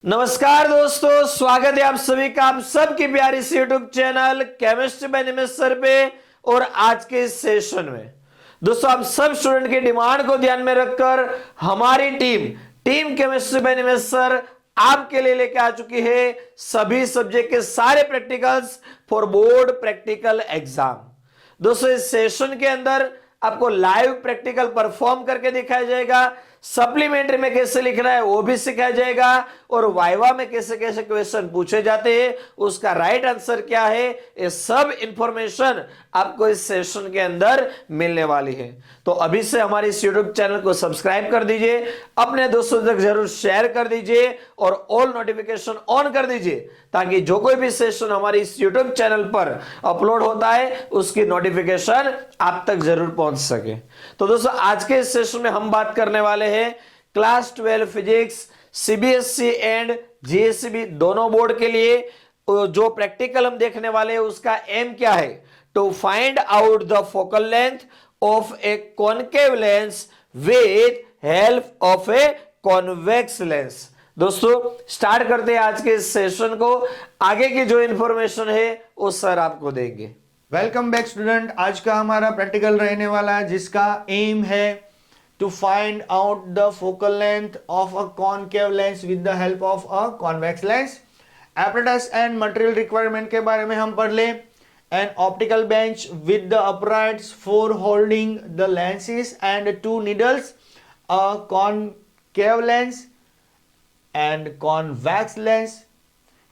नमस्कार दोस्तों, स्वागत है आप सभी का आप सबकी प्यारी सी YouTube channel chemistry by Nimesh sir पे। और आज के इस सेशन में दोस्तों आप सब स्टूडेंट की डिमांड को ध्यान में रखकर हमारी team chemistry by Nimesh sir आपके लिए लेके आ चुकी है सभी सब्जेक्ट के सारे practicals for board practical exam. दोस्तों इस सेशन के अंदर आपको लाइव प्रैक्टिकल परफॉर्म करके दिखाया जाएगा, सप्लीमेंट्री में कैसे लिखना है वो भी सिखाया जाएगा, और वाइवा में कैसे कैसे क्वेश्चन पूछे जाते हैं उसका राइट आंसर क्या है, ये सब इंफॉर्मेशन आपको इस सेशन के अंदर मिलने वाली है। तो अभी से हमारे इस यूट्यूब चैनल को सब्सक्राइब कर दीजिए, अपने दोस्तों तक जरूर शेयर कर दीजिए और ऑल नोटिफिकेशन ऑन कर दीजिए, ताकि जो कोई भी सेशन हमारे इस यूट्यूब चैनल पर अपलोड होता है उसकी नोटिफिकेशन आप तक जरूर पहुंच सके। तो दोस्तों आज के इस सेशन में हम बात करने वाले हैं क्लास 12 फिजिक्स सीबीएसई एंड जीएसईबी दोनों बोर्ड के लिए जो प्रैक्टिकल हम देखने वाले हैं उसका एम क्या है, to find out the focal length of a concave lens with help of a convex lens. दोस्तों स्टार्ट करते हैं आज के इस सेशन को। आगे की जो इंफॉर्मेशन है वो सर आपको देंगे। Welcome back student. आज का हमारा प्रैक्टिकल रहने वाला है जिसका एम है to find out the focal length of a concave lens with the help of a convex lens. Apparatus and material requirement के बारे में हम पढ़ ले। An optical bench with the uprights for holding the lenses and two needles, a concave lens and convex lens.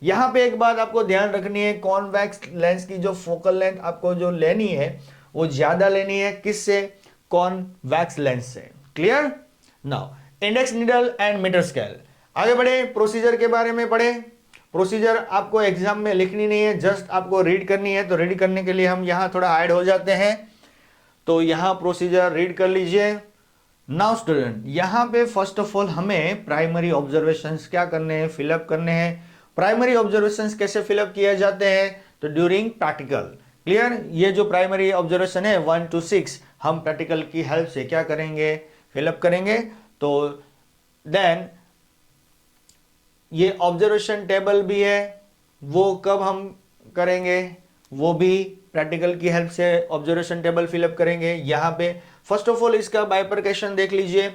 यहां पे एक बात आपको ध्यान रखनी है, कॉन्वेक्स लेंस की जो फोकल लेंथ आपको जो लेनी है वो ज्यादा लेनी है, किससे? कॉन्वेक्स लेंस से। Clear? Now index needle and metre scale. आगे बढ़े, प्रोसीजर के बारे में पढ़े। प्रोसीजर आपको एग्जाम में लिखनी नहीं है, जस्ट आपको रीड करनी है। तो रीड करने के लिए हम यहां थोड़ा हाइड हो जाते हैं, तो यहां प्रोसीजर रीड कर लीजिए। नाउ स्टूडेंट, यहां पे फर्स्ट ऑफ ऑल हमें प्राइमरी ऑब्जर्वेशंस क्या करने हैं, फिलअप करने हैं। प्राइमरी ऑब्जर्वेशंस कैसे फिलअप किए जाते हैं? तो ड्यूरिंग प्रैक्टिकल। क्लियर? ये जो प्राइमरी ऑब्जर्वेशन है 1 to 6 हम प्रैक्टिकल की हेल्प से क्या करेंगे, फिलअप करेंगे। तो देन ये ऑब्जर्वेशन टेबल भी है, वो कब हम करेंगे, वो भी प्रैक्टिकल की हेल्प से ऑब्जर्वेशन टेबल फिलअप करेंगे। यहां पे फर्स्ट ऑफ ऑल इसका बाइफरकेशन देख लीजिए।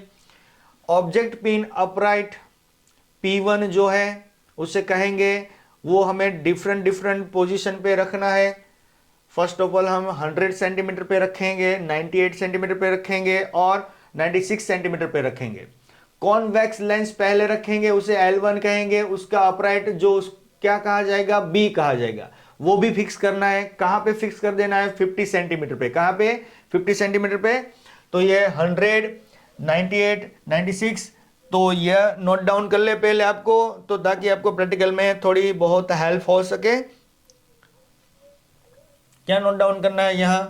ऑब्जेक्ट पिन अपराइट P1 जो है उसे कहेंगे वो हमें डिफरेंट पोजीशन पे रखना है। फर्स्ट ऑफ ऑल हम 100 सेंटीमीटर पे रखेंगे, 98 सेंटीमीटर पे रखेंगे और 96 सेंटीमीटर पे रखेंगे। कॉन्वेक्स लेंस पहले रखेंगे, उसे L1 कहेंगे। उसका अपराइट जो क्या कहा जाएगा, B कहा जाएगा। वो भी फिक्स करना है। कहां पे फिक्स कर देना है? 50 सेंटीमीटर पे। कहां पे? 50 सेंटीमीटर पे। तो ये 100, 98, 96, तो यह नोट डाउन कर ले पहले आपको, तो ताकि आपको प्रैक्टिकल में थोड़ी बहुत हेल्प हो सके। क्या नोट डाउन करना है यहां?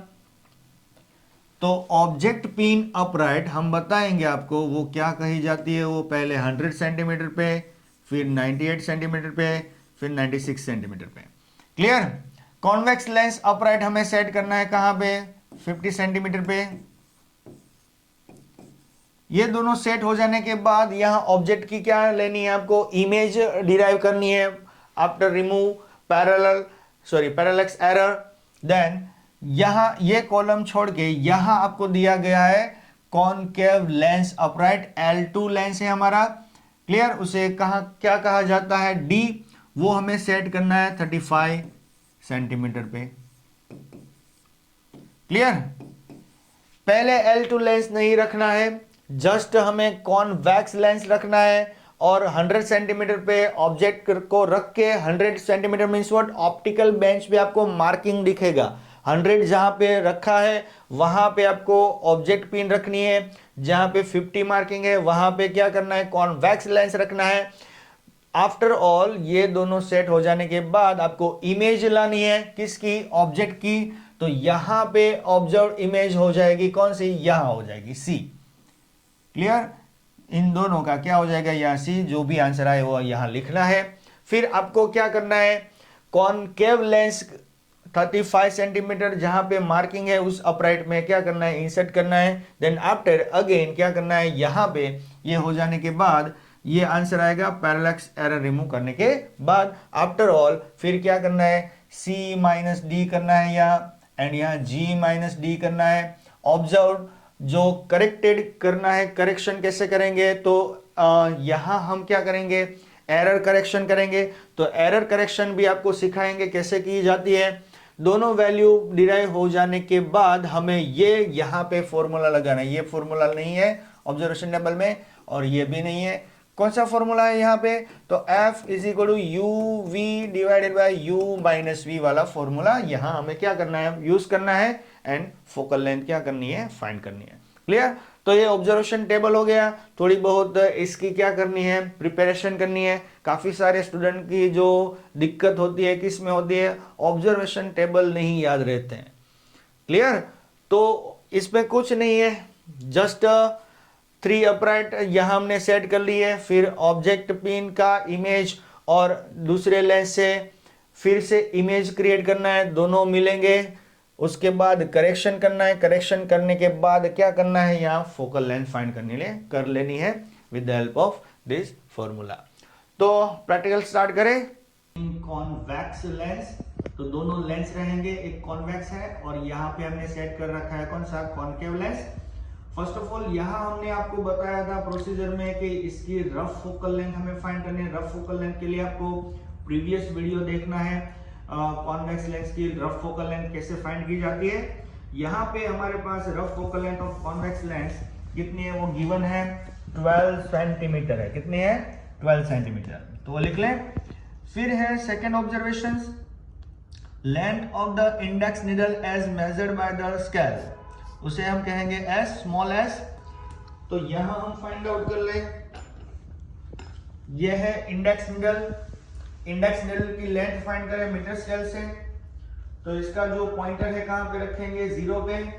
तो ऑब्जेक्ट पिन अपराइट हम बताएंगे आपको वो क्या कही जाती है। वो पहले 100 सेंटीमीटर पे, फिर 98 सेंटीमीटर पे, फिर 96 सेंटीमीटर पे। क्लियर? कॉन्वेक्स लेंस अपराइट हमें सेट करना है कहां पे? 50 सेंटीमीटर पे। ये दोनों सेट हो जाने के बाद यहां ऑब्जेक्ट की क्या लेनी है आपको? इमेज डिराइव करनी है आफ्टर रिमूव पैरेलक्स एरर। देन यहां ये कॉलम छोड़ के यहां आपको दिया गया है concave lens upright, L2 lens है हमारा। क्लियर? उसे क्या कहा जाता है? D। वो हमें सेट करना है 35 सेंटीमीटर पे। क्लियर? पहले L2 लेंस नहीं रखना है, जस्ट हमें कॉन्वेक्स लेंस रखना है। और 100 सेंटीमीटर पे ऑब्जेक्ट को रख के, 100 centimetre means what? Optical bench पे आपको मार्किंग दिखेगा। 100 जहां पे रखा है वहां पे आपको ऑब्जेक्ट पिन रखनी है। जहां पे 50 मार्किंग है वहां पे क्या करना है? कॉन्वेक्स लेंस रखना है। आफ्टर ऑल ये दोनों सेट हो जाने के बाद आपको इमेज लानी है, किसकी? ऑब्जेक्ट की। तो यहां पे ऑब्जर्व इमेज हो जाएगी कौन सी? यहां हो जाएगी C। क्लियर? इन दोनों का क्या हो जाएगा? यहां C। जो भी आंसर आए वो यहां लिखना है। फिर आपको क्या करना है? कॉनकेव लेंस 35 सेंटीमीटर जहां पे मार्किंग है उस अपराइट में क्या करना है? इंसर्ट करना है। देन आफ्टर अगेन क्या करना है? यहां पे ये हो जाने के बाद ये आंसर आएगा पैरेलक्स एरर रिमूव करने के बाद। आफ्टर ऑल फिर क्या करना है, C माइनस डी करना है यहाँ, एंड यहाँ G माइनस डी करना है। ऑब्जर्व जो करेक्टेड करना है, करेक्शन कैसे करेंगे, तो यहाँ हम क्या करेंगे, एरर करेक्शन करेंगे। तो एरर करेक्शन भी आपको सिखाएंगे कैसे की जाती है। दोनों वैल्यू डिराइव हो जाने के बाद हमें ये यहाँ पे फॉर्मूला लगाना है। ये फॉर्मूला नहीं है ऑब्जर्वेशन टेबल में, और ये भी नहीं है। कौन सा फॉर्मूला है यहाँ पे, तो F is equal to u v divided by u minus v वाला फॉर्मूला यहाँ हमें क्या करना है, यूज करना है, एंड फोकल लेंथ क्या करनी है, फाइंड करनी है। क्लियर। तो ये ऑब्जर्वेशन टेबल हो गया। थोड़ी बहुत इसकी क्या करनी है, प्रिपरेशन करनी है। काफी सारे स्टूडेंट की जो दिक्कत होती है किस में होती है, ऑब्जर्वेशन टेबल नहीं याद रहते हैं। क्लियर। तो इसमें कुछ नहीं है, जस्ट 3 अपराइट यहाँ हमने सेट कर ली है। फिर ऑब्जेक्ट पिन का इमेज और दूसरे लेंस से फिर से इमेज क्रिएट करना है, दोनों मिलेंगे। उसके बाद करेक्शन करना है। करेक्शन करने के बाद क्या करना है, यहाँ फोकल लेंथ फाइंड कर लेनी है with the help of this formula. तो प्रैक्टिकल स्टार्ट करें। कॉन्वेक्स लेंस, तो दोनों लेंस रहेंगे, एक कॉन्वेक्स है और यहाँ पे हमने सेट कर रखा है कौन सा, concave lens. First of all यहाँ हमने आपको बताया था प्रोसीजर में कि इसकी रफ फोकल लेंथ हमें फाइंड करनी है। रफ फोकल लेंथ के लिए आपको प्रीवियस वीडियो देखना है, कॉन्वेक्स लेंस की रफ फोकल लेंथ कैसे फाइंड की जाती है। यहाँ पे हमारे पास rough focal length of convex lens कितनी है, वो गिवन है 12 सेंटीमीटर है। कितनी है, 12 सेंटीमीटर, तो वो लिख लें। फिर है second observation, length of the index needle as measured by the scale, उसे हम कहेंगे एस, स्मॉल एस। तो यहां हम फाइंड आउट कर ले, यह है इंडेक्स नीडल। इंडेक्स नीडल की लेंथ फाइंड करें मीटर स्केल से। तो इसका जो पॉइंटर है कहां पे रखेंगे, 0 पे,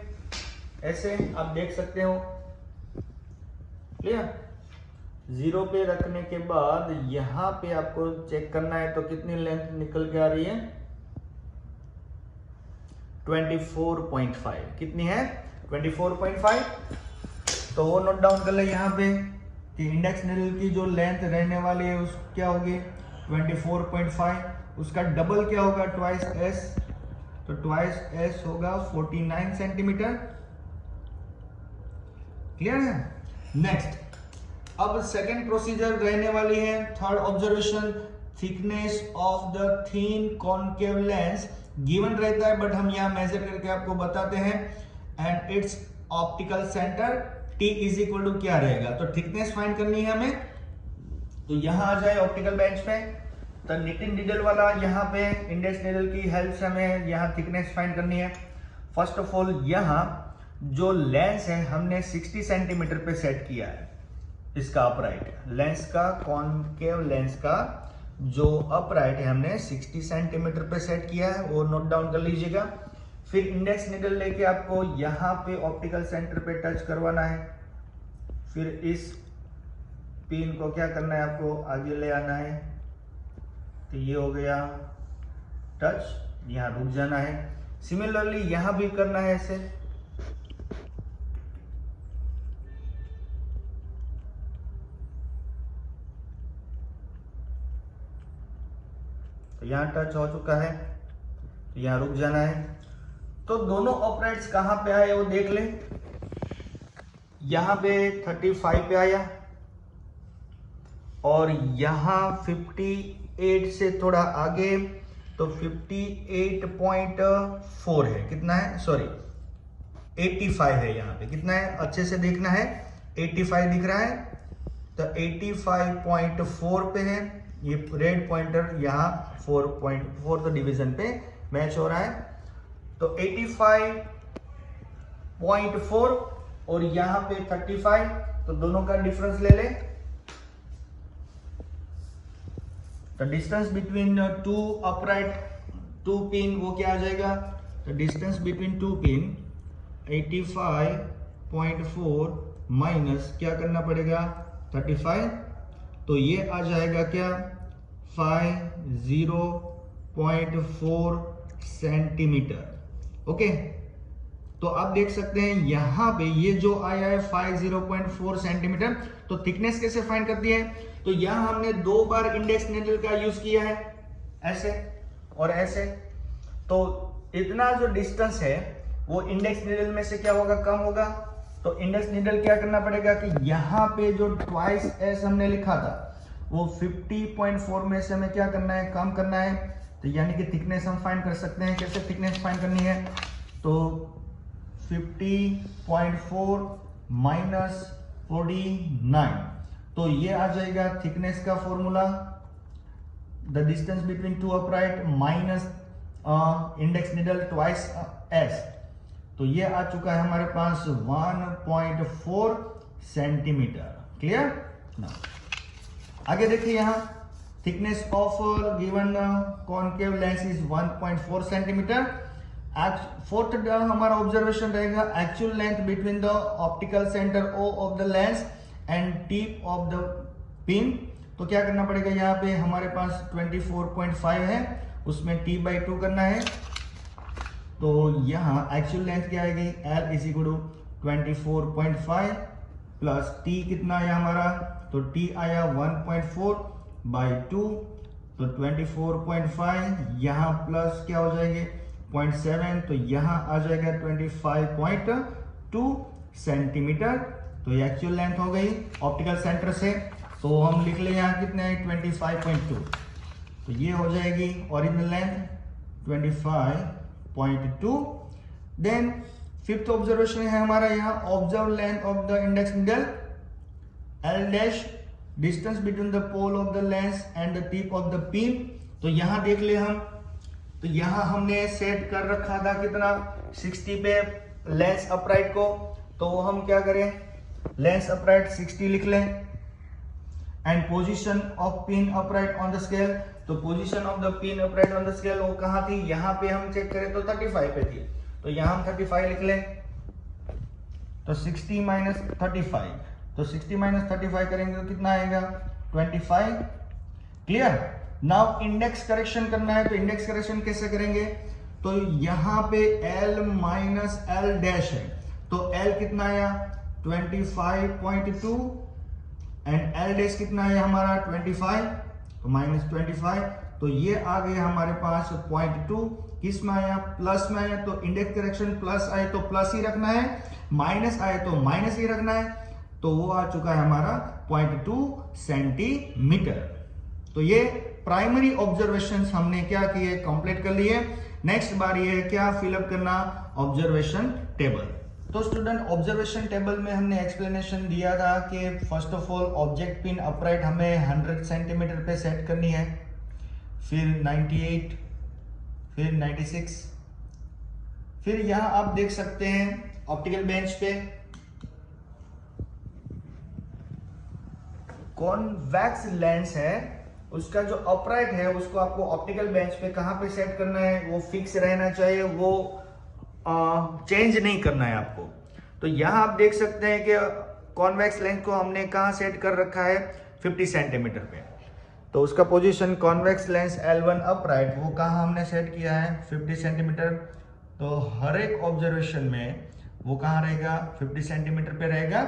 ऐसे आप देख सकते हो। क्लियर। 0 पे रखने के बाद यहां पे आपको चेक करना है, तो कितनी लेंथ निकल के आ रही है, 24.5। कितनी है, 24.5। तो वो नोट डाउन कर ले यहाँ पे कि इंडेक्स नीडल की जो लेंथ रहने वाली है उस क्या होगी, 24.5। उसका डबल क्या होगा, ट्वाइस एस, तो ट्वाइस एस होगा 49 सेंटीमीटर। क्लियर है। नेक्स्ट, अब सेकेंड प्रोसीजर रहने वाली है, third observation, thickness of the thin concave lens given रहता है, बट हम यहाँ मेजर करके आपको बताते हैं। And its optical centre T is equal to क्या रहेगा, तो थिकनेस फाइंड करनी है हमें। तो यहां आ जाए ऑप्टिकल बेंच पे, तो निटिन नीडल वाला यहाँ पे इंडेक्स नीडल की हेल्प से हमें यहाँ थिकनेस फाइंड करनी है। फर्स्ट ऑफ ऑल यहाँ जो लेंस है हमने 60 सेंटीमीटर पे सेट किया है, इसका अपराइट लेंस का, कॉनकेव लेंस का जो अपराइट है हमने 60 सेंटीमीटर पे सेट किया है, वो नोट डाउन कर लीजिएगा। फिर इंडेक्स नीडल लेके आपको यहाँ पे ऑप्टिकल सेंटर पे टच करवाना है। फिर इस पिन को क्या करना है, आपको आगे ले आना है। तो ये हो गया टच, यहाँ रुक जाना है। सिमिलरली यहाँ भी करना है ऐसे। तो यहाँ टच हो चुका है, तो यहाँ रुक जाना है। तो दोनों ऑपरेट्स कहां पे आए वो देख लें। यहां पे 35 पे आया और यहां 58 से थोड़ा आगे तो 58.4 है। कितना है, सॉरी 85 है। यहाँ पे कितना है, अच्छे से देखना है, 85 दिख रहा है, तो 85.4 पे है। ये रेड पॉइंटर यहाँ 4.4 तो डिवीजन पे मैच हो रहा है। तो 85.4 और यहाँ पे 35, तो दोनों का डिफरेंस ले ले। तो distance between two upright, two pin, वो क्या आ जाएगा, तो distance between two pin 85.4 minus क्या करना पड़ेगा, 35, तो ये आ जाएगा क्या, 50.4 सेंटीमीटर। ओके, तो आप देख सकते हैं यहाँ पे ये जो आया है 0.4 सेंटीमीटर। तो थिकनेस कैसे फाइंड करती है, तो यहाँ हमने 2 बार इंडेक्स नीडल का यूज किया है, ऐसे और ऐसे। तो इतना जो डिस्टेंस है वो इंडेक्स नीडल में से क्या होगा, कम होगा। तो इंडेक्स नीडल क्या करना पड़ेगा कि यहाँ पे जो ट्वाइस एस हमने लिखा था वो 50.4 में से हमें क्या करना है, कम करना है। तो यानी कि थिकनेस हम फाइंड कर सकते हैं। कैसे थिकनेस फाइंड करनी है, तो 50.4 माइनस 49, तो ये आ जाएगा थिकनेस का formula, the distance between two upright minus index needle twice S. तो ये आ चुका है हमारे पास 1.4 सेंटीमीटर। क्लियर ना। आगे देखिए यहाँ thickness of given concave lens is 1.4 centimetre. Fourth हमारा ऑब्जर्वेशन रहेगा actual length between the optical centre O of the lens and tip of the pin. तो क्या करना पड़ेगा, यहाँ पे हमारे पास 24.5 है, उसमें t/2 करना है। तो यहाँ एक्चुअल लेंथ क्या आएगी, L is equal to 24.5 plus t कितना आया हमारा, तो t आया 1.4/2, तो 24.5 यहाँ प्लस क्या हो जाएंगे 0.7, तो यहाँ आ जाएगा 25.2 सेंटीमीटर। तो ये एक्चुअल लेंथ हो गई ऑप्टिकल सेंटर से। तो हम लिख ले यहाँ कितने हैं 25.2, तो ये हो जाएगी original length 25.2। Then fifth observation है हमारा यहाँ observe length of the index needle L dash, distance between the pole of the lens and the tip of the pin. तो यहाँ देख ले हम, तो यहाँ हमने सेट कर रखा था कितना 60 पे लेंस अपराइट को। तो हम क्या करें, लेंस अपराइट 60 लिख लें and position of pin upright on the scale. तो position of the pin upright on the scale वो कहाँ थी, यहाँ पे हम चेक करें तो 35 पे थी। तो यहाँ हम 35 लिख लें। तो 60 माइनस 35, तो 60 माइनस 35 करेंगे तो कितना आएगा 25। क्लियर। नाउ इंडेक्स करेक्शन करना है, तो इंडेक्स करेक्शन कैसे करेंगे, तो यहाँ पे L माइनस L डैश है। तो L कितना आया 25.2 एंड L डैश कितना आया हमारा 25, तो माइनस 25। तो ये आ गया हमारे पास 0.2, किस में आया, प्लस में आया। तो इंडेक्स करेक्शन प्लस आए तो प्लस ही रखना है, माइनस आए तो माइनस ही रखना है। तो वो आ चुका है हमारा 0.2 सेंटीमीटर। तो ये प्राइमरी ऑब्जर्वेशंस हमने क्या किए, कंप्लीट कर लिए। नेक्स्ट बारी है क्या, फिलअप करना ऑब्जर्वेशन टेबल। तो स्टूडेंट ऑब्जर्वेशन टेबल में हमने एक्सप्लेनेशन दिया था कि first of all object pin upright हमें 100 सेंटीमीटर पे सेट करनी है, फिर 98, फिर 96, फिर यहां आप देख सकते हैं ऑप्टिकल बेंच पे कॉन्वेक्स लेंस है, उसका जो अपराइट है उसको आपको ऑप्टिकल बेंच पे कहां पे सेट करना है, वो फिक्स रहना चाहिए, वो चेंज नहीं करना है आपको। तो यहां आप देख सकते हैं कि कॉन्वेक्स लेंस को हमने कहां सेट कर रखा है 50 सेंटीमीटर पे। तो उसका position convex lens L1 upright वो कहां हमने सेट किया है 50 सेंटीमीटर। तो हर एक ऑब्जर्वेशन में वो कहां रहेगा 50 सेंटीमीटर पे रहेगा।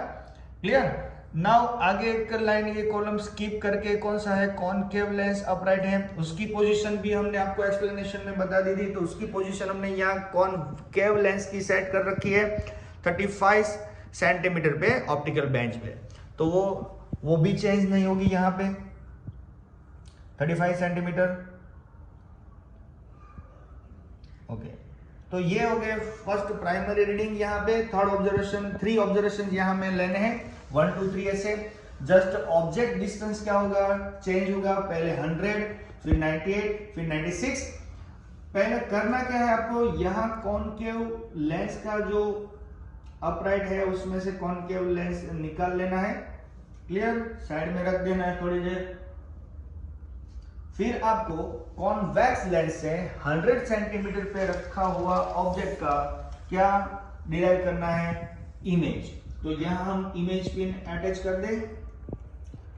क्लियर। नाउ आगे एक लाइन ये कॉलम स्किप करके कौन सा है, कॉनकेव लेंस अपराइट है, उसकी पोजीशन भी हमने आपको एक्सप्लेनेशन में बता दी थी। तो उसकी पोजीशन हमने यहाँ कॉनकेव लेंस की सेट कर रखी है 35 सेंटीमीटर पे ऑप्टिकल बेंच पे। तो वो भी चेंज नहीं होगी यहाँ पे 35 सेंटीमीटर। ओके, तो ये हो गए फर्स्ट प्राइमरी रीडिंग यहाँ पे। थर्ड ऑब्जर्वेशन, 3 ऑब्जर्वेशन यहाँ में लेने हैं 1 2 3 ऐसे। जस्ट ऑब्जेक्ट डिस्टेंस क्या होगा, चेंज होगा, पहले 100, फिर 98, फिर 96। पहले करना क्या है आपको, यहाँ कॉनकेव लेंस का जो अपराइट है उसमें से कॉनकेव लेंस निकाल लेना है। क्लियर, साइड में रख देना है थोड़ी देर। फिर आपको कॉन्वेक्स लेंस से 100 सेंटीमीटर पे रखा हुआ ऑब्जेक्ट का क्या डिराइव करना है, इमेज। तो यहां हम इमेज पिन अटैच कर दें।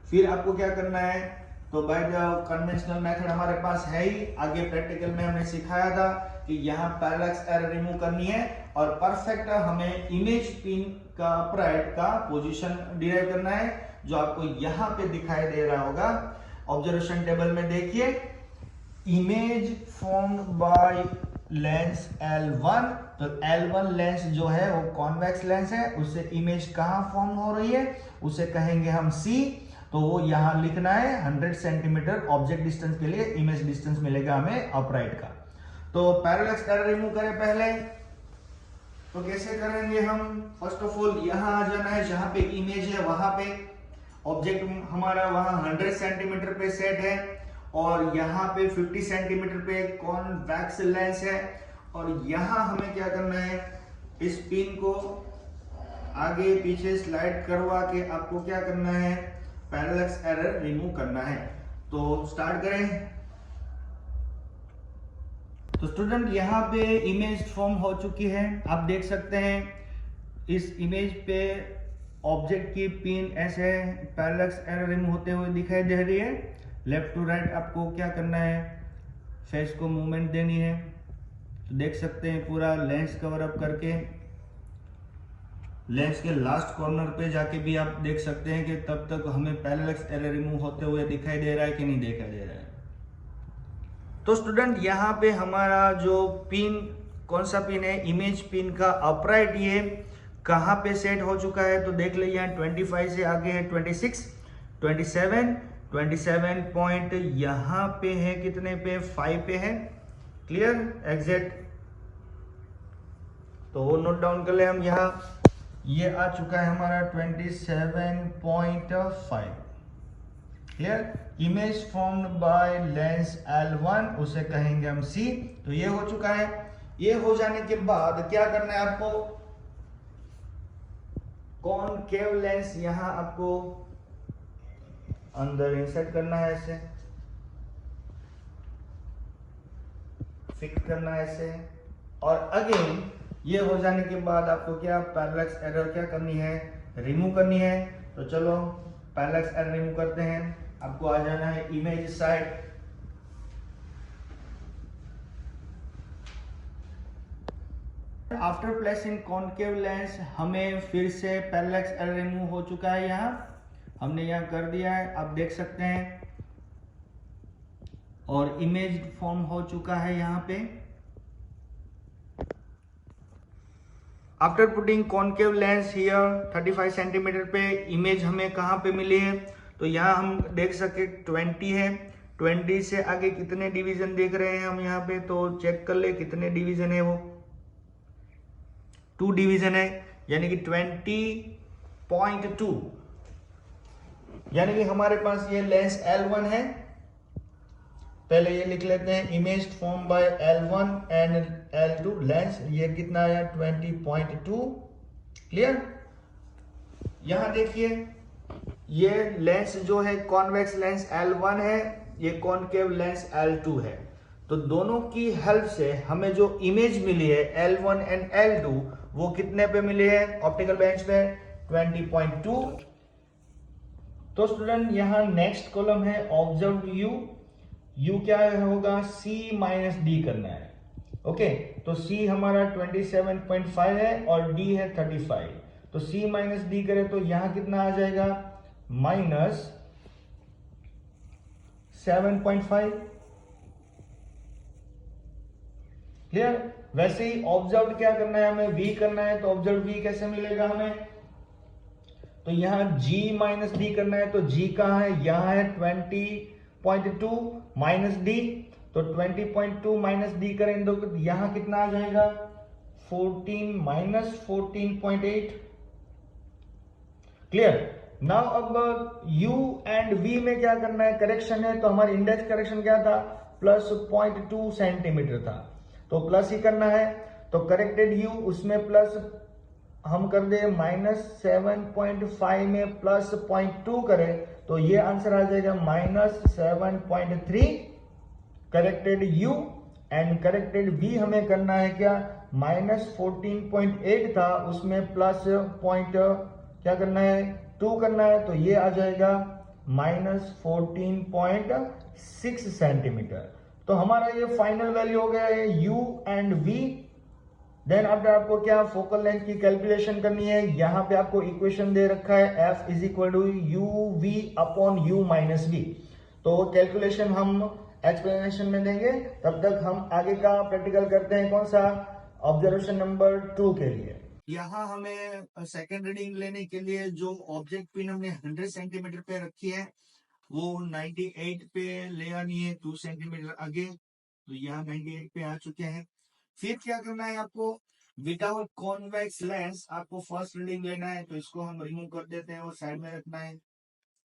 फिर आपको क्या करना है, तो बाय द कन्वेंशनल मेथड हमारे पास है ही। आगे प्रैक्टिकल में हमने सिखाया था कि यहाँ पैरेलक्स एरर रिमूव करनी है और परफेक्ट हमें इमेज पिन का अपराइट का पोजीशन डिराइव करना है, जो आपको यहाँ पे दिखाई दे रहा होगा। ऑब्जर्वेशन टेबल में देखिए, image formed by lens L1, तो L1 लेंस जो है वो कॉन्वेक्स लेंस है, उससे इमेज कहाँ फॉर्म हो रही है, उसे कहेंगे हम C। तो वो यहां लिखना है 100 सेंटीमीटर ऑब्जेक्ट डिस्टेंस के लिए इमेज डिस्टेंस मिलेगा हमें अपराइट का। तो पैरेलक्स एरर रिमूव करें पहले, तो कैसे करेंगे हम? फर्स्ट ऑफ ऑल यहां आ जाना है, जहां पे इमेज है वहां पे ऑब्जेक्ट हमारा वहां 100 सेंटीमीटर पे सेट है और यहाँ पे 50 सेंटीमीटर पे कॉन्वेक्स लेंस है। और यहाँ हमें क्या करना है, इस पिन को आगे पीछे स्लाइड करवा के आपको क्या करना है, पैरेलक्स एरर रिमूव करना है। तो स्टार्ट करें। तो स्टूडेंट यहाँ पे इमेज फॉर्म हो चुकी है, आप देख सकते हैं इस इमेज पे ऑब्जेक्ट की पिन ऐसे पैरेलक्स एरर रिमूव होते हुए दिखाई दे रही है। लेफ्ट टू राइट आपको क्या करना है, फेस को मूवमेंट देनी है। तो देख सकते हैं पूरा लेंस कवर अप करके लेंस के लास्ट कॉर्नर पे जाके भी आप देख सकते हैं कि तब तक हमें पैरेलक्स एरर रिमूव होते हुए दिखाई दे रहा है कि नहीं दिखाई दे रहा है। तो स्टूडेंट यहाँ पे हमारा जो पिन, कौन सा पिन है, इमेज पिन का अपराइट, ये कहाँ पे सेट हो चुका है? तो देख लीजिए यहाँ 25 से आगे है 26, 27 पॉइंट यहाँ पे है, कितने पे, 5 पे है। Clear, exact. तो वो नोट डाउन कर ले हम। यहाँ ये आ चुका है हमारा 27.5। Clear, image formed by lens L1, उसे कहेंगे हम C। तो ये हो चुका है। ये हो जाने के बाद क्या करना है आपको, कॉनकेव लेंस यहां आपको अंदर इंसर्ट करना है, ऐसे फिक्स करना है ऐसे। और अगेन ये हो जाने के बाद आपको क्या, पैरेलक्स एरर क्या करनी है, रिमूव करनी है। तो चलो पैरेलक्स एरर रिमूव करते हैं। आपको आ जाना है image side. After placing concave lens हमें फिर से पैरेलक्स एरर रिमूव हो चुका है, यहाँ हमने यहाँ कर दिया है, आप देख सकते हैं। और इमेज फॉर्म हो चुका है यहाँ पे। After putting concave lens here 35 centimetre पे, इमेज हमें कहाँ पे मिली है? तो यहाँ हम देख सके 20 है। 20 से आगे कितने डिवीजन देख रहे हैं हम यहाँ पे? तो चेक कर ले कितने डिवीजन है वो, 2 डिवीजन है, यानी कि 20.2। यानी कि हमारे पास ये लेंस L1 है। पहले ये लिख लेते हैं, image form by L1 and L2 lens, ये कितना आया, 20.2। क्लियर। यहां देखिए ये लेंस जो है कॉन्वेक्स लेंस L1 है, ये कॉनकेव लेंस L2 है। तो दोनों की हेल्प से हमें जो इमेज मिली है L1 एंड L2, वो कितने पे मिली है ऑप्टिकल बेंच पे, 20.2। तो स्टूडेंट यहाँ नेक्स्ट कॉलम है ऑब्जर्व यू। यू क्या होगा, C माइनस D करना है। ओके, तो C हमारा 27.5 है और D है 35। तो C माइनस D करें तो यहाँ कितना आ जाएगा, माइनस 7.5। क्लियर। वैसे ही ऑब्जर्व क्या करना है हमें, V करना है। तो ऑब्जर्व V कैसे मिलेगा हमें, तो यहां G माइनस D करना है। तो G कहां है, यहां है 20.2 माइनस D। तो 20.2 माइनस D करें तो यहां कितना आ जाएगा, 14 माइनस 14.8। क्लियर। नाउ अब U एंड V में क्या करना है, करेक्शन है। तो हमारी इंडेक्स करेक्शन क्या था, प्लस 0.2 सेंटीमीटर था, तो प्लस ही करना है। तो करेक्टेड U उसमें प्लस हम कर दे, माइनस 7.5 में प्लस 0.2 करें तो ये आंसर आ जाएगा minus 7.3। Corrected U and corrected V हमें करना है क्या, माइनस 14.8 था, उसमें प्लस पॉइंट क्या करना है, 2 करना है। तो ये आ जाएगा -14.6 सेंटीमीटर। तो हमारा ये फाइनल वैल्यू हो गया है u and v। Then after आपको क्या फोकल लेंथ की कैलकुलेशन करनी है। यहां पे आपको इक्वेशन दे रखा है f is equal to u v upon u minus v. तो कैलकुलेशन हम एक्सप्लेनेशन में देंगे, तब तक हम आगे का प्रैक्टिकल करते हैं। कौन सा? ऑब्जर्वेशन नंबर 2 के लिए। यहाँ हमें सेकेंड रीडिंग लेने के लिए जो ऑब्जेक्ट पिन हमने 100 सेंटीमीटर पे रखी है वो 98 पे ले आनी है, 2 सेंटीमीटर आगे। तो यहाँ 98 पे आ चुके हैं। फिर क्या करना है आपको? विदाउट कॉन्वेक्स लेंस आपको फर्स्ट रीडिंग लेना है। तो इसको हम रिमूव कर देते हैं और साइड में रखना है।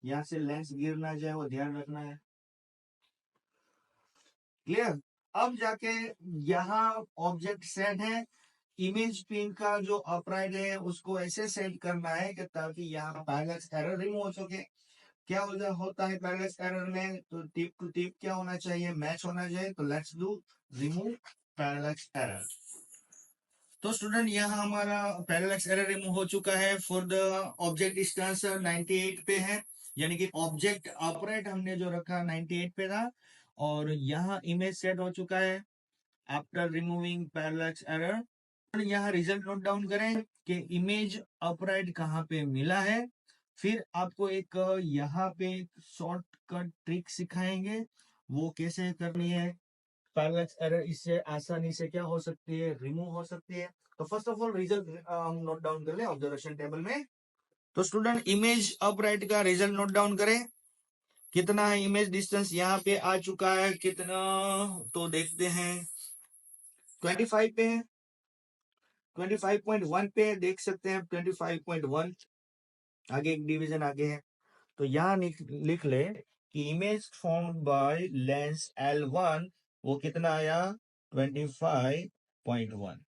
यहाँ से लेंस गिर ना जाए वो ध्यान रखना है। क्लियर? अब जाके यहाँ ऑब्जेक्ट सेट है। इमेज पिन का जो अपराइट है उसको ऐसे सेट करना है कि ताकि यहाँ पैरेलल एरर रिमूव हो सके। क्या होता है पैरेलल एरर में? तो टिप टू टिप क्या होना चाहिए? मैच होना चाहिए। तो let's do remove parallel error. तो स्टूडेंट यहाँ हमारा पैरेलल एरर रिमूव हो चुका है। फॉर द ऑब्जेक्ट डिस्टेंस 98 पे है, यानी कि ऑब्जेक्ट अपराइट हमने जो रखा 98 पे था। और यहाँ इमेज सेट हो चुका है आफ्टर रिमूविंग पैरेलल एरर। यहाँ रिजल्ट नोट डाउन करें कि इमेज अपराइट कहाँ पे मिला है। फिर आपको एक यहाँ पे शॉर्टकट ट्रिक सिखाएंगे, वो कैसे करनी है। पैरेलल एरर इससे आसानी से क्या हो सकती है? रिमूव हो सकती है। तो फर्स्ट ऑफ ऑल रिजल्ट हम नोट डाउन कर ले ऑब्जर्वेशन टेबल में। तो स्टूडेंट इमेज अपराइट का रिजल्ट नोट डाउन करें। कितना है इमेज डिस्टेंस? यहाँ पे आ चुका है कितना, तो देखते हैं 25 पे है। 25.1 पे देख सकते हैं 25.1। आगे एक डिवीजन आगे है। तो यहाँ लिख ले कि image form by lens L1 वो कितना आया? 25.1।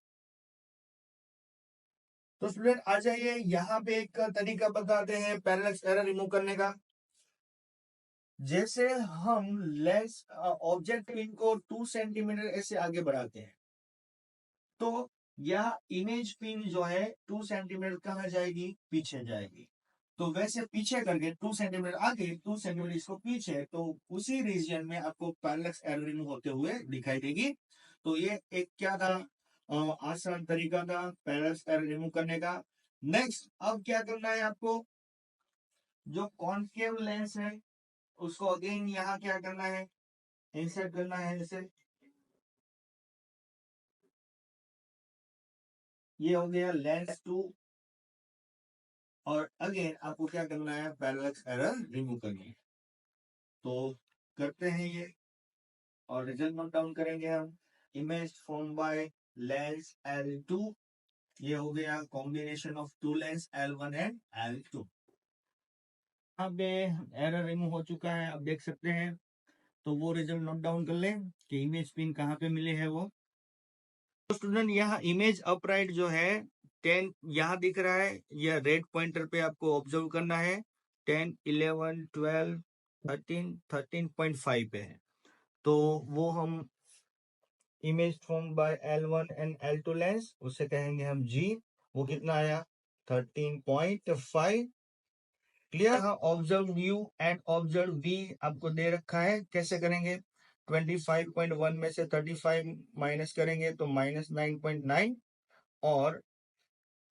तो स्टूडेंट आ जाइए, यहाँ पे एक तरीका बताते हैं पैरेलल एरर रिमूव करने का। जैसे हम लेंस ऑब्जेक्ट पिन को 2 सेंटीमीटर ऐसे आगे बढ़ाते हैं, तो यह इमेज पिन जो है 2 सेंटीमीटर कहाँ जाएगी? पीछे जाएगी। तो वैसे पीछे करके 2 सेंटीमीटर आगे, 2 सेंटीमीटर इसको पीछे, तो उसी रीजन में आपको पैरेलल एरर रिमूव होते हुए दिखाई देगी। तो ये एक क्या था? आसान तरीका था पैरेलल एरर रिमूव करने का। नेक्स्ट अब क्या करना है आपको? जो कॉन्केव लेंस है उसको अगेन यहाँ क्या करना है? इंसर्ट करना है। जैसे ये हो गया लेंस 2, और अगेन आपको क्या करना है? पैरेलल एरर रिमूव करनी है। तो करते हैं ये और रिजल्ट नोट डाउन करेंगे हम। Image form by lens L2, ये हो गया combination of 2 lens L1 and L2। अब एरर रिमूव हो चुका है, अब देख सकते हैं। तो वो रिजल्ट नोट डाउन कर लें कि इमेज पिन कहाँ पे मिले हैं वो। तो स्टूडेंट यहाँ इमेज अपराइट जो है 10 यहाँ दिख रहा है, यह रेड पॉइंटर पे आपको ऑब्जर्व करना है। 10, 11, 12, 13, 13.5 पे है। तो वो हम image form by L1 and L2 lens, उससे कहेंगे हम G। वो कितना आया? 13.5। क्लियर? यहाँ observe U and observe V आपको दे रखा है। कैसे करेंगे? 25.1 में से 35 माइनस करेंगे तो -9.9, और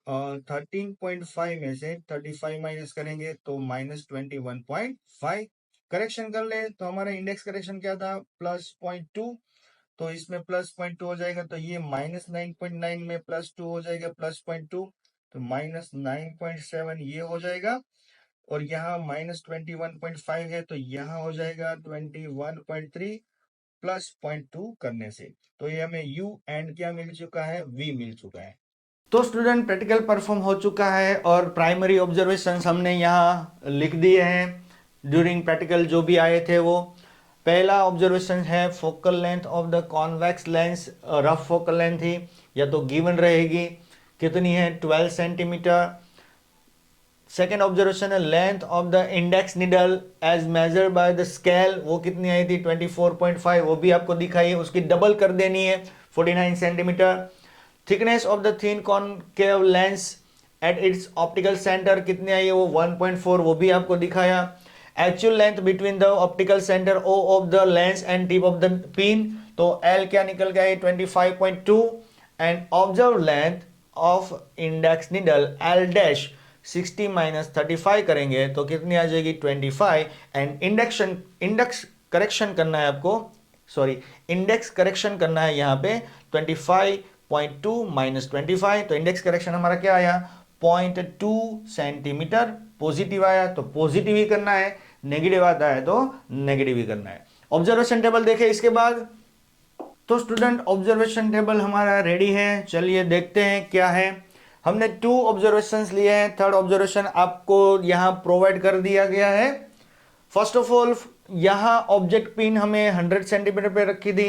13.5 में से 35 माइनस करेंगे तो -21.5। करेक्शन कर ले तो हमारा इंडेक्स करेक्शन क्या था? +0.2। तो इसमें +0.2 हो जाएगा, तो ये -9.9 में +2 हो जाएगा, +0.2, तो -9.7 ये हो जाएगा। और यहाँ -21.5 है, तो यहाँ हो जाएगा 21.3 +0.2 करने से। तो ये हमें U एंड क्या मिल चुका है? V मिल चुका है। तो स्टूडेंट प्रैक्टिकल परफॉर्म हो चुका है और प्राइमरी ऑब्जर्वेशंस हमने यहाँ लिख दिए हैं। ड्यूरिंग प्रैक्टिकल जो भी आए थे वो। पहला ऑब्जर्वेशन है focal length of the convex lens. Rough focal length ही या तो गिवन रहेगी, कितनी है? 12 सेंटीमीटर। सेकेंड ऑब्जर्वेशन है length of the index needle as measure by the scale, वो कितनी आई थी? 24.5। वो भी आपको दिखाई, उसकी डबल कर देनी है, 49 centimetre. Thickness of the thin concave lens at its optical centre कितनी आई है? वो 1.4, वो भी आपको दिखाया। Actual length between the optical centre O of the lens and tip of the pin, तो L क्या निकल गया है 25.2 and observe length of index needle L dash 60 minus 35 करेंगे तो कितनी आ जाएगी 25 एंड इंडेक्स करेक्शन करना है आपको, सॉरी इंडेक्स करेक्शन करना है यहाँ पे 25.2 माइनस 25, तो इंडेक्स करेक्शन हमारा क्या आया 0.2 सेंटीमीटर पॉजिटिव आया, तो पॉजिटिव ही करना है, नेगेटिव आता है तो नेगेटिव ही करना है। ऑब्जर्वेशन टेबल देखे इसके बाद, तो स्टूडेंट ऑब्जर्वेशन टेबल हमारा रेडी है, चलिए देखते हैं क्या है। हमने 2 ऑब्जर्वेशंस लिए हैं, थर्ड ऑब्जर्वेशन आपको यहां प्रोवाइड कर दिया गया है। फर्स्ट ऑफ ऑल यहां ऑब्जेक्ट पिन हमें 100 सेंटीमीटर पे रखी थी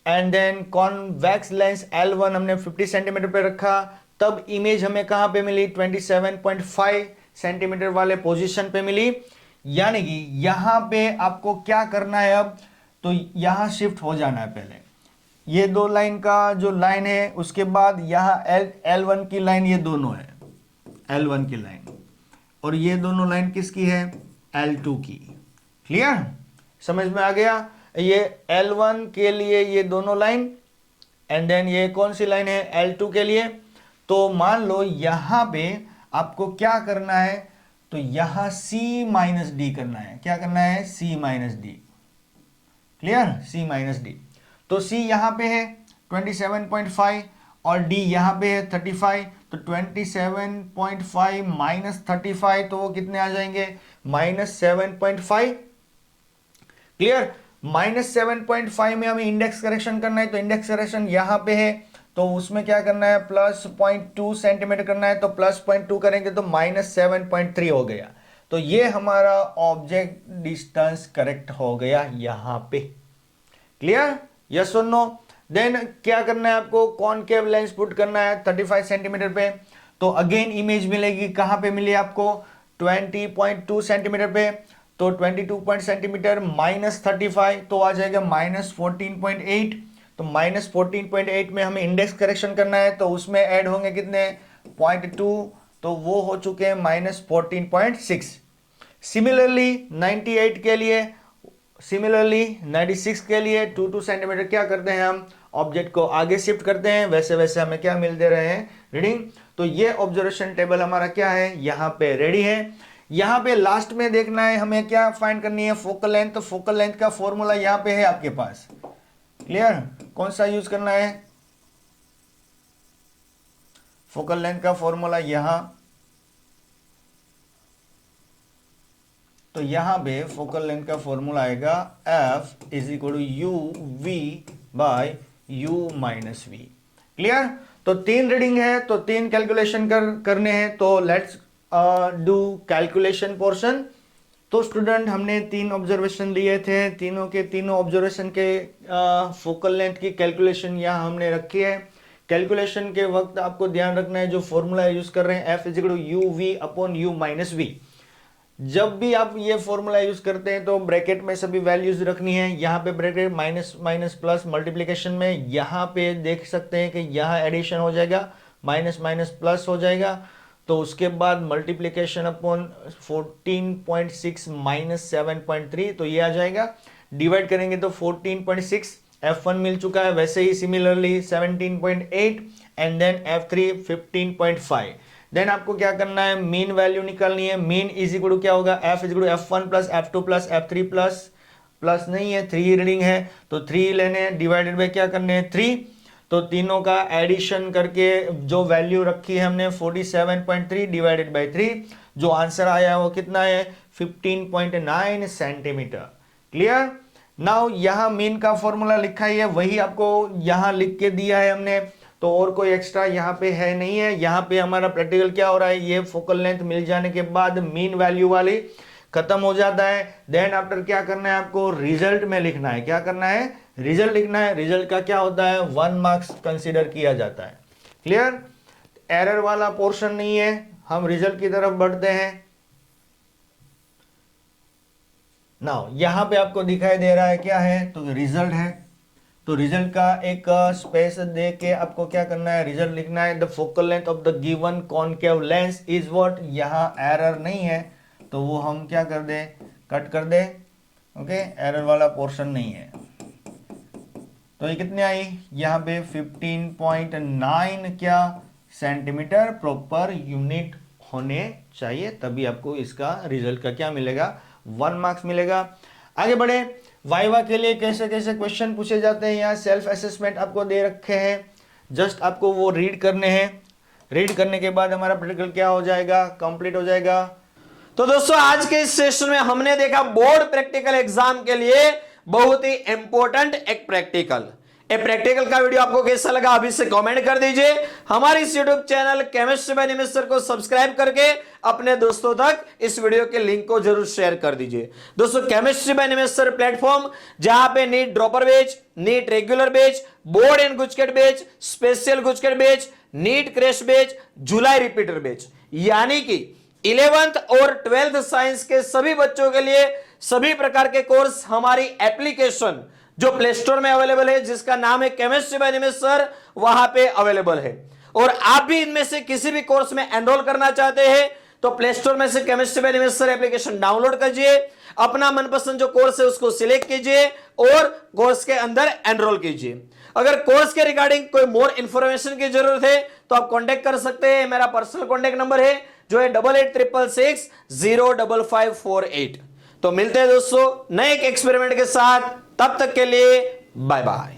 and then convex lens L1 हमने 50 सेंटीमीटर पे रखा, तब इमेज हमें कहां पे मिली 27.5 सेंटीमीटर वाले पोजीशन पे मिली। यानी कि यहां पे आपको क्या करना है अब, तो यहां शिफ्ट हो जाना है, पहले ये 2 लाइन का जो लाइन है उसके बाद यहां L1 की लाइन, ये दोनों है L1 की लाइन और ये दोनों लाइन किसकी है L2 की। क्लियर, समझ में आ गया, ये L1 के लिए ये दोनों लाइन एंड देन ये कौन सी लाइन है L2 के लिए। तो मान लो यहां पे आपको क्या करना है, तो यहां C माइनस डी करना है, क्या करना है C minus D. Clear, C minus D, तो C यहां पे है 27.5 और D यहां पे है 35, तो 27.5 माइनस 35 तो वो कितने आ जाएंगे -7.5। क्लियर, -7.5 में हमें इंडेक्स करेक्शन करना है, तो इंडेक्स करेक्शन यहां पे है, तो उसमें क्या करना है प्लस 0.2 सेंटीमीटर करना है, तो प्लस 0.2 करेंगे तो -7.3 हो गया। तो ये हमारा ऑब्जेक्ट डिस्टेंस करेक्ट हो गया यहां पे। क्लियर, यस और नो। देन क्या करना है आपको, कॉनकेव लेंस पुट करना है 35 सेंटीमीटर पे, तो अगेन इमेज मिलेगी, कहां पे मिली आपको 20.2 सेंटीमीटर पे, तो 22 सेंटीमीटर माइनस 35 तो आ जाएगा -14.8, तो -14.8 में हमें इंडेक्स करेक्शन करना है, तो उसमें ऐड होंगे कितने 0.2, तो वो हो चुके हैं -14.6। सिमिलरली 98 के लिए, सिमिलरली 96 के लिए 2 सेंटीमीटर क्या करते हैं हम ऑब्जेक्ट को आगे शिफ्ट करते हैं, वैसे वैसे हमें क्या मिल दे रहे हैं रीडिंग। तो ये ऑब्जर्वेशन टेबल हमारा क्या है यहाँ पे रेडी है। यहाँ पे लास्ट में देखना है हमें क्या फाइंड करनी है फोकल लेंथ, तो फोकल लेंथ का फॉर्मूला यहाँ पे है आपके पास। क्लियर, कौन सा यूज करना है, फोकल लेंथ का फॉर्मूला यहां, तो यहां पे फोकल लेंथ का फॉर्मूला आएगा F is equal to u v by u minus v. Clear, तो 3 रीडिंग है, तो 3 कैलकुलेशन करने हैं, तो लेट्स डू कैलकुलेशन पोर्शन। तो स्टूडेंट हमने 3 ऑब्जर्वेशन लिए थे, तीनों के तीनों ऑब्जर्वेशन के फोकल लेंथ की कैलकुलेशन यहाँ हमने रखी है। कैलकुलेशन के वक्त आपको ध्यान रखना है जो फॉर्मूला यूज कर रहे हैं F is equal to u v upon u minus v. जब भी आप ये फॉर्मूला यूज करते हैं तो ब्रैकेट में सभी वैल्यूज रखनी है। यहाँ पे bracket minus minus plus, multiplication में यहाँ पे देख सकते हैं कि यहाँ एडिशन हो जाएगा, माइनस माइनस प्लस हो जाएगा, तो उसके बाद मल्टीप्लीकेशन अपॉन 14.6 माइनस 7.3, तो ये आ जाएगा। डिवाइड करेंगे तो 14.6 F1 मिल चुका है, वैसे ही similarly 17.8 and then F3 15.5। Then आपको क्या करना है, मीन वैल्यू निकालनी है। मीन इज इक्वल टू क्या होगा, F is equal to F1 plus F2 plus F3 plus नहीं है 3 रीडिंग है, तो 3 लेने हैं, डिवाइडेड बाय क्या करने हैं 3, तो तीनों का एडिशन करके जो वैल्यू रखी है हमने 47.3 डिवाइडेड बाय 3, जो आंसर आया है वो कितना है 15.9 सेंटीमीटर। क्लियर, नाउ यहाँ मीन का फॉर्मूला लिखा ही है, वही आपको यहाँ लिख के दिया है हमने, तो और कोई एक्स्ट्रा यहाँ पे है नहीं है। यहाँ पे हमारा प्रैक्टिकल क्या हो रहा है, ये फोकल लेंथ मिल जाने के बाद मीन वैल्यू वाली खत्म हो जाता है। देन आफ्टर क्या करना है आपको, रिजल्ट में लिखना है। क्या करना है, रिजल्ट लिखना है। रिजल्ट का क्या होता है, 1 मार्क्स कंसीडर किया जाता है। क्लियर, एरर वाला पोर्शन नहीं है, हम रिजल्ट की तरफ बढ़ते हैं। नाउ यहां पे आपको दिखाई दे रहा है क्या है, तो रिजल्ट है, तो रिजल्ट का एक स्पेस दे के आपको क्या करना है, रिजल्ट लिखना है। The focal length of the given concave lens is what, यहां एरर नहीं है तो वो हम क्या कर दें, कट कर दे, ओके, एरर वाला पोर्शन नहीं है। तो ये कितने आई यहाँ पे 15.9 क्या सेंटीमीटर प्रॉपर यूनिट होने चाहिए, तभी आपको इसका रिजल्ट का क्या मिलेगा, 1 मार्क्स मिलेगा। आगे बढ़े, वाइवा के लिए कैसे कैसे क्वेश्चन पूछे जाते हैं। यहाँ सेल्फ असेसमेंट आपको दे रखे हैं, जस्ट आपको वो रीड करने हैं। रीड करने के बाद हमारा प्रैक्टिकल क्या हो जाएगा, कंप्लीट हो जाएगा। तो दोस्तों आज के इस सेशन में हमने देखा बोर्ड प्रैक्टिकल एग्जाम के लिए बहुत ही इंपॉर्टेंट एक प्रैक्टिकल। ये प्रैक्टिकल का वीडियो आपको कैसा लगा अभी से कमेंट कर दीजिए। हमारे इस YouTube channel chemistry by Nimish sir को सब्सक्राइब करके अपने दोस्तों तक इस वीडियो के लिंक को जरूर शेयर कर दीजिए। दोस्तों chemistry by Nimish sir platform जहां पे NEET dropper batch, NEET regular batch, board and GUJCET batch, special GUJCET batch, NEET crash batch, जुलाई रिपीटर बैच, यानी कि 11th और 12th साइंस के सभी बच्चों के लिए सभी प्रकार के कोर्स हमारी एप्लीकेशन जो प्ले स्टोर में अवेलेबल है, जिसका नाम है केमिस्ट्री बाय निमिष सर, वहां पे अवेलेबल है। और आप भी इनमें से किसी भी कोर्स में एनरोल करना चाहते हैं तो प्ले स्टोर में से chemistry by Nimish sir application download कीजिए, अपना मनपसंद जो कोर्स है उसको सिलेक्ट कीजिए और कोर्स के अंदर एनरोल कीजिए। अगर कोर्स के रिगार्डिंग कोई मोर इंफॉर्मेशन की जरूरत है तो आप कांटेक्ट कर सकते हैं। मेरा पर्सनल कांटेक्ट नंबर है जो है 8866605548। तो मिलते हैं दोस्तों नए एक एक्सपेरिमेंट के साथ, तब तक के लिए बाय बाय।